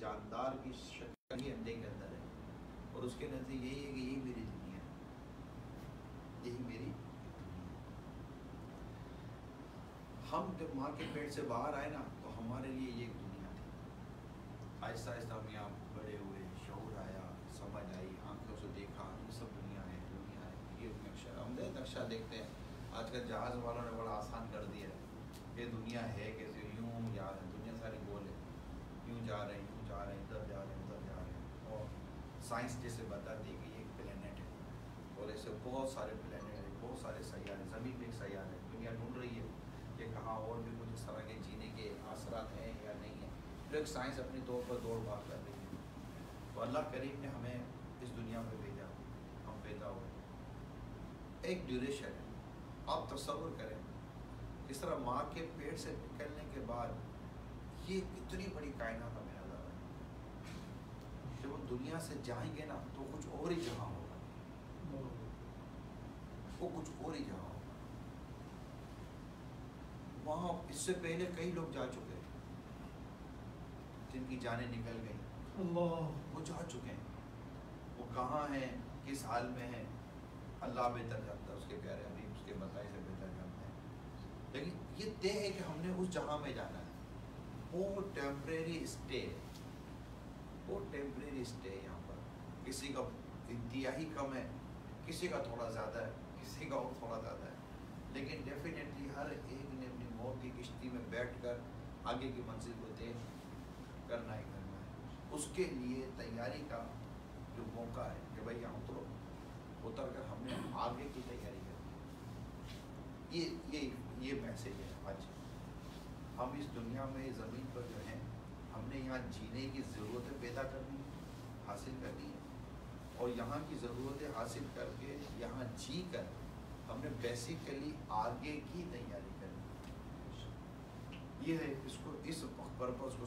جاندار کی شکل ہی انڈے کے اندر ہے، اور اس کے نتیجے یہی ہے کہ یہی میری دنیا ہے، یہی میری دنیا ہے۔ ہم جب ماں کے پیٹ سے باہر آئے نا تو ہمارے لیے یہ ایک دنیا تھی، آہستہ آہستہ ہم یہاں بڑے ہوئے، شعور آیا، سمجھ آئی، آنکھوں سے دیکھا یہ سب دنیا ہے، دنیا ہے، یہ نقشہ ہم نقشہ دیکھتے ہیں۔ آج کل جہاز والوں نے بڑا آسان کر دیا ہے کہ دنیا ہے کیسے، یوں جا رہے ہیں، دنیا ساری گول ہے، یوں جا رہے ہیں، یوں جا رہے ہیں، ادھر جا رہے ہیں، ادھر جا رہے ہیں، اور سائنس جیسے بتاتی ہے کہ یہ ایک پلینٹ ہے، اور ایسے بہت سارے پلینٹ ہیں، بہت سارے سیارے، زمین بھی ایک سیارہ ہے، دنیا ڈھونڈ رہی ہے کہ کہاں اور بھی کچھ اس طرح کے جینے کے اثرات ہیں یا نہیں ہیں، پھر ایک سائنس اپنی طور پر دوڑ بھاگ کر رہی ہے۔ تو اللہ کریم نے ہمیں اس دنیا میں بھیجا، ہم پیدا ہوئے، ایک ڈیوریشن ہے۔ آپ تصور کریں اس طرح ماں کے پیٹ سے نکلنے کے بعد یہ کتنی بڑی کائنات ہمیں نظر آئی، جب ہم دنیا سے جائیں گے نا تو کچھ اور ہی جہاں ہوگا، وہ کچھ اور ہی جہاں ہوگا۔ وہاں اس سے پہلے کئی لوگ جا چکے ہیں جن کی جانیں نکل گئیں، وہ جا چکے ہیں، وہ کہاں ہیں، کس حال میں ہیں، اللہ بہتر جانتا ہے، اس کے پیارے حبیب اس کے بتائی سے بہتر جانتے ہیں، لیکن یہ طے ہے کہ ہم نے اس جہاں میں جانا ہے۔ وہ ٹیمپریری اسٹے، وہ ٹیمپریری اسٹے، یہاں پر کسی کا انتہائی کم ہے، کسی کا تھوڑا زیادہ ہے، کسی کا اور تھوڑا زیادہ ہے، لیکن ڈیفینیٹلی ہر ایک نے اپنی موت کی کشتی میں بیٹھ کر آگے کی منزل کو طے کرنا ہی کرنا ہے۔ اس کے لیے تیاری کا جو موقع ہے کہ بھائی یہاں اترو، اتر کر ہم نے آگے کی تیاری کرنی ہے۔ یہ میسیج ہے آج۔ ہم اس دنیا میں زمین پر جو ہیں، ہم نے یہاں جینے کی ضرورتیں پیدا کرنی ہے، حاصل کرنی ہے، اور یہاں کی ضرورتیں حاصل کر کے یہاں جی کر ہم نے بیسیکلی آگے کی تیاری کرنی ہے۔ یہ ہے اس پرپس کو